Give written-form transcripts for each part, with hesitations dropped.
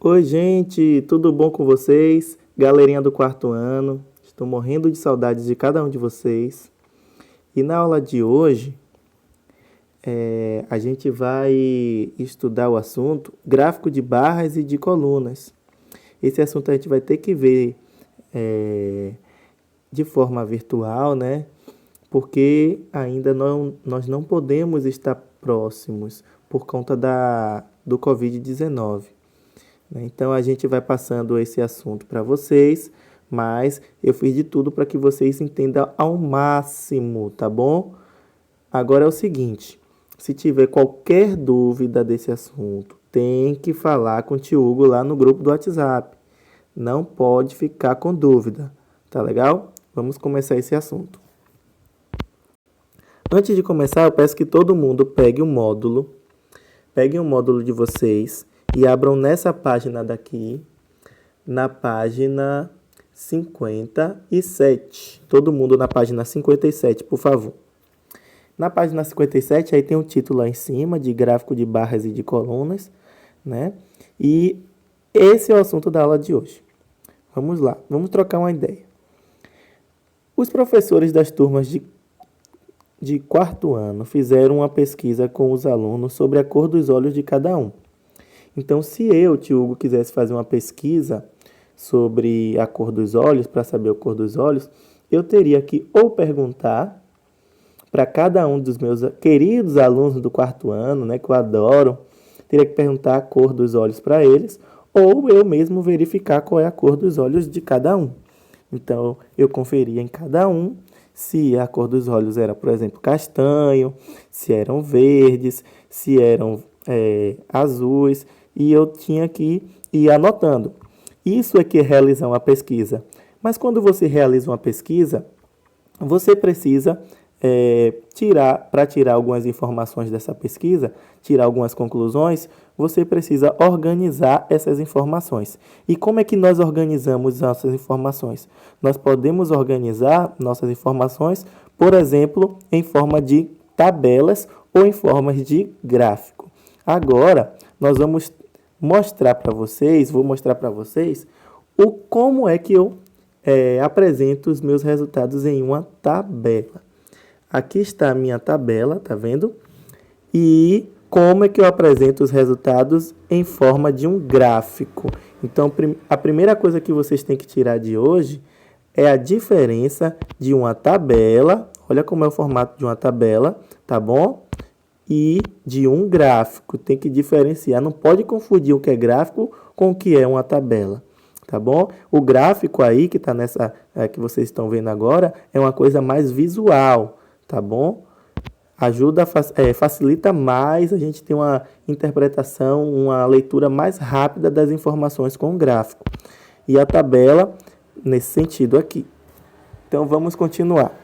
Oi, gente, tudo bom com vocês? Galerinha do quarto ano, estou morrendo de saudades de cada um de vocês. E na aula de hoje, a gente vai estudar o assunto gráfico de barras e de colunas. Esse assunto a gente vai ter que ver é, de forma virtual, né? Porque ainda nós não podemos estar próximos por conta do Covid-19. Né? Então a gente vai passando esse assunto para vocês, mas eu fiz de tudo para que vocês entendam ao máximo, tá bom? Agora é o seguinte, se tiver qualquer dúvida desse assunto, tem que falar com o tio Hugo lá no grupo do WhatsApp. Não pode ficar com dúvida, tá legal? Vamos começar esse assunto. Antes de começar, eu peço que todo mundo peguem um módulo de vocês e abram nessa página daqui, na página 57. Todo mundo na página 57, por favor. Na página 57, aí tem um título lá em cima, de gráfico de barras e de colunas, né? E esse é o assunto da aula de hoje. Vamos lá, vamos trocar uma ideia. Os professores das turmas de quarto ano fizeram uma pesquisa com os alunos sobre a cor dos olhos de cada um. Então, se eu, tio Hugo, quisesse fazer uma pesquisa sobre a cor dos olhos, para saber a cor dos olhos, eu teria que ou perguntar para cada um dos meus queridos alunos do quarto ano, né, que eu adoro, teria que perguntar a cor dos olhos para eles, ou eu mesmo verificar qual é a cor dos olhos de cada um. Então, eu conferia em cada um se a cor dos olhos era, por exemplo, castanho, se eram verdes, se eram azuis, e eu tinha que ir anotando. Isso é que é realizar uma pesquisa. Mas quando você realiza uma pesquisa, você precisa para tirar algumas informações dessa pesquisa, tirar algumas conclusões, você precisa organizar essas informações. E como é que nós organizamos nossas informações? Nós podemos organizar nossas informações, por exemplo, em forma de tabelas ou em formas de gráfico. Agora, nós vamos mostrar para vocês, como é que eu apresento os meus resultados em uma tabela. Aqui está a minha tabela, tá vendo? E como é que eu apresento os resultados em forma de um gráfico. Então, a primeira coisa que vocês têm que tirar de hoje é a diferença de uma tabela, olha como é o formato de uma tabela, tá bom? E de um gráfico, tem que diferenciar, não pode confundir o que é gráfico com o que é uma tabela, tá bom? O gráfico aí, que está nessa, que vocês estão vendo agora, é uma coisa mais visual, tá bom? Facilita mais a gente ter uma interpretação, uma leitura mais rápida das informações com o gráfico. E a tabela, nesse sentido aqui. Então, vamos continuar.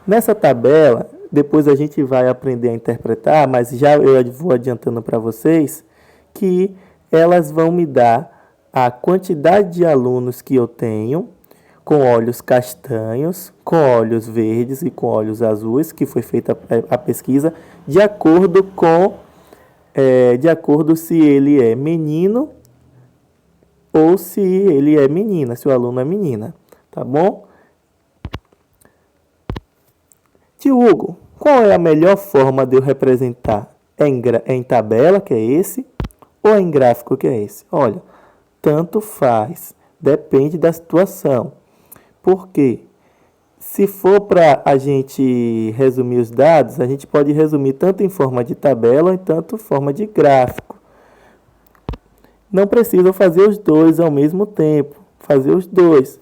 Nessa tabela, depois a gente vai aprender a interpretar, mas já eu vou adiantando para vocês que elas vão me dar a quantidade de alunos que eu tenho, com olhos castanhos, com olhos verdes e com olhos azuis, que foi feita a pesquisa, de acordo se ele é menino ou se ele é menina, se o aluno é menina, tá bom? Tio Hugo, qual é a melhor forma de eu representar? Em tabela, que é esse, ou em gráfico, que é esse? Olha, tanto faz, depende da situação. Porque se for para a gente resumir os dados, a gente pode resumir tanto em forma de tabela ou tanto em forma de gráfico. Não precisa fazer os dois ao mesmo tempo, fazer os dois.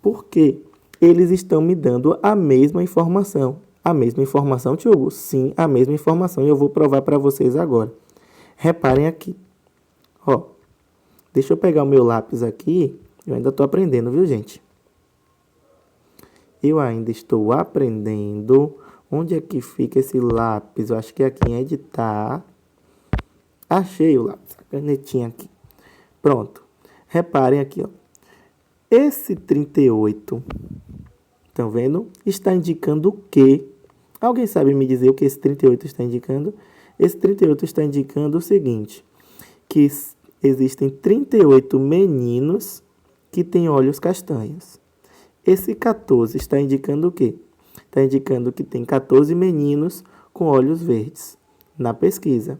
Por quê? Eles estão me dando a mesma informação. A mesma informação, tio Hugo? Sim, a mesma informação. E eu vou provar para vocês agora. Reparem aqui. Ó, deixa eu pegar o meu lápis aqui. Eu ainda estou aprendendo, viu, gente? Eu ainda estou aprendendo. Onde é que fica esse lápis? Eu acho que é aqui em editar. Achei o lápis, a canetinha aqui. Pronto. Reparem aqui, ó. Esse 38, estão vendo? Está indicando o quê? Alguém sabe me dizer o que esse 38 está indicando? Esse 38 está indicando o seguinte, que existem 38 meninos que têm olhos castanhos. Esse 14 está indicando o quê? Está indicando que tem 14 meninos com olhos verdes na pesquisa.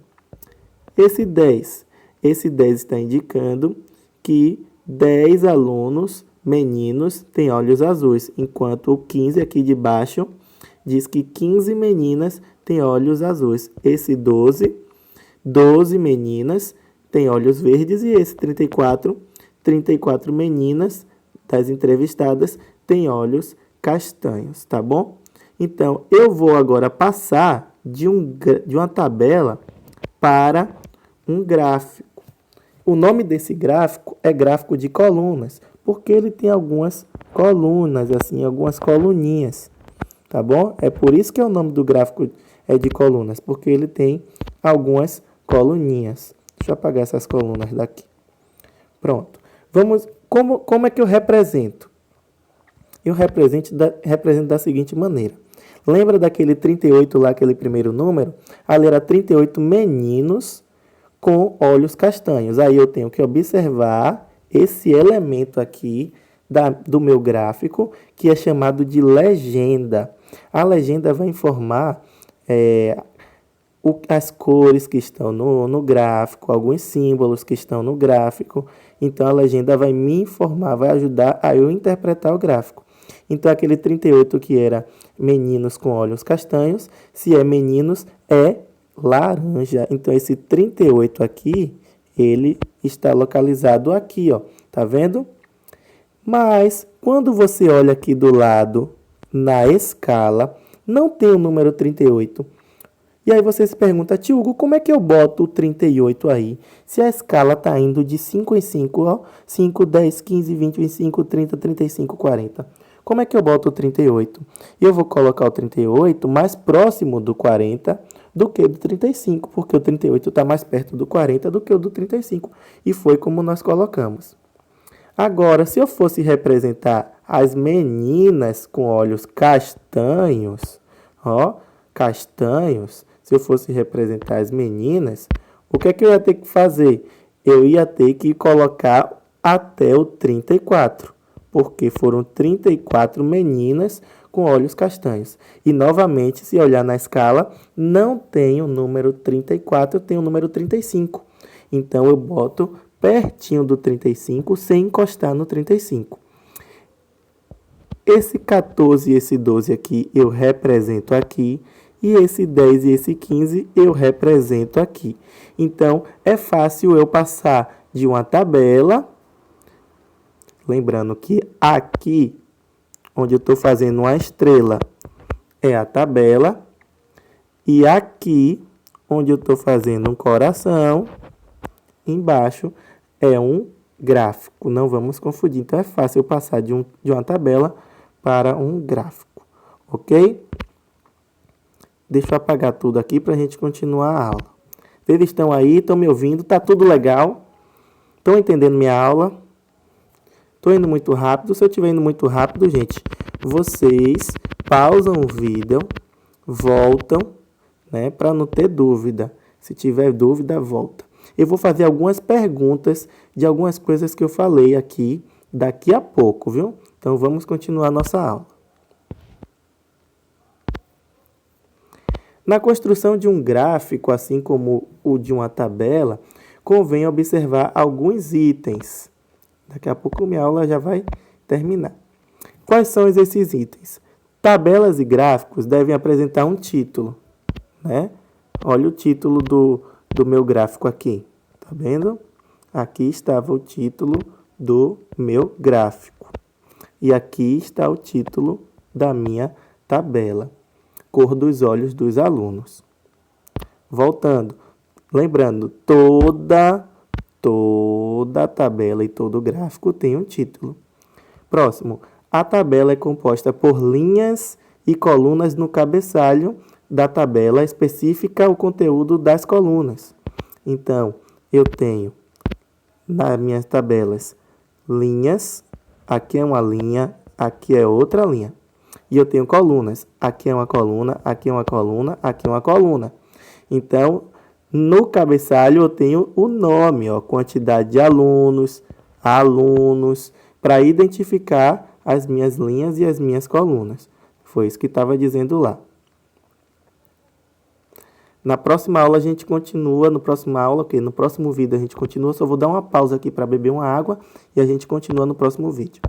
Esse 10 está indicando que 10 alunos meninos têm olhos azuis, enquanto o 15 aqui de baixo diz que 15 meninas têm olhos azuis. Esse 12 meninas têm olhos verdes e esse 34 meninas das entrevistadas têm olhos castanhos, tá bom? Então, eu vou agora passar de uma tabela para um gráfico. O nome desse gráfico é gráfico de colunas, porque ele tem algumas colunas, assim, algumas coluninhas, tá bom? É por isso que o nome do gráfico é de colunas, porque ele tem algumas coluninhas. Deixa eu apagar essas colunas daqui. Pronto. Vamos, como é que eu represento? Eu represento da seguinte maneira. Lembra daquele 38 lá, aquele primeiro número? Ali era 38 meninos com olhos castanhos. Aí eu tenho que observar esse elemento aqui do meu gráfico, que é chamado de legenda. A legenda vai informar as cores que estão no gráfico, alguns símbolos que estão no gráfico. Então, a legenda vai me informar, vai ajudar a eu interpretar o gráfico. Então, aquele 38 que era meninos com olhos castanhos, se é meninos, é laranja. Então, esse 38 aqui, ele está localizado aqui, ó. Tá vendo? Mas, quando você olha aqui do lado, na escala, não tem o número 38. E aí você se pergunta, tio Hugo, como é que eu boto o 38 aí? Se a escala está indo de 5 em 5, ó, 5, 10, 15, 20, 25, 30, 35, 40. Como é que eu boto o 38? Eu vou colocar o 38 mais próximo do 40 do que do 35, porque o 38 está mais perto do 40 do que o do 35. E foi como nós colocamos. Agora, se eu fosse representar as meninas com olhos castanhos, ó, castanhos, se eu fosse representar as meninas, o que é que eu ia ter que fazer? Eu ia ter que colocar até o 34, porque foram 34 meninas com olhos castanhos. E, novamente, se olhar na escala, não tem o número 34, eu tenho o número 35. Então, eu boto pertinho do 35, sem encostar no 35. Esse 14 e esse 12 aqui, eu represento aqui. E esse 10 e esse 15 eu represento aqui. Então, é fácil eu passar de uma tabela. Lembrando que aqui, onde eu estou fazendo uma estrela, é a tabela. E aqui, onde eu estou fazendo um coração, embaixo é um gráfico. Não vamos confundir. Então, é fácil eu passar de uma tabela para um gráfico. Ok? Deixa eu apagar tudo aqui para a gente continuar a aula. Vocês estão aí, estão me ouvindo, tá tudo legal? Estão entendendo minha aula? Estou indo muito rápido. Se eu estiver indo muito rápido, gente, vocês pausam o vídeo, voltam, né, para não ter dúvida. Se tiver dúvida, volta. Eu vou fazer algumas perguntas de algumas coisas que eu falei aqui daqui a pouco, viu? Então, vamos continuar a nossa aula. Na construção de um gráfico, assim como o de uma tabela, convém observar alguns itens. Daqui a pouco minha aula já vai terminar. Quais são esses itens? Tabelas e gráficos devem apresentar um título, né? Olha o título do meu gráfico aqui. Tá vendo? Aqui estava o título do meu gráfico. E aqui está o título da minha tabela. Cor dos olhos dos alunos. Voltando, lembrando, toda tabela e todo gráfico tem um título. Próximo, a tabela é composta por linhas e colunas no cabeçalho da tabela especifica o conteúdo das colunas. Então, eu tenho nas minhas tabelas linhas, aqui é uma linha, aqui é outra linha. E eu tenho colunas. Aqui é uma coluna, aqui é uma coluna, aqui é uma coluna. Então, No cabeçalho eu tenho o nome, ó, quantidade de alunos, para identificar as minhas linhas e as minhas colunas. Foi isso que estava dizendo lá. Na próxima aula a gente continua, no próximo vídeo a gente continua, só vou dar uma pausa aqui para beber uma água e a gente continua no próximo vídeo.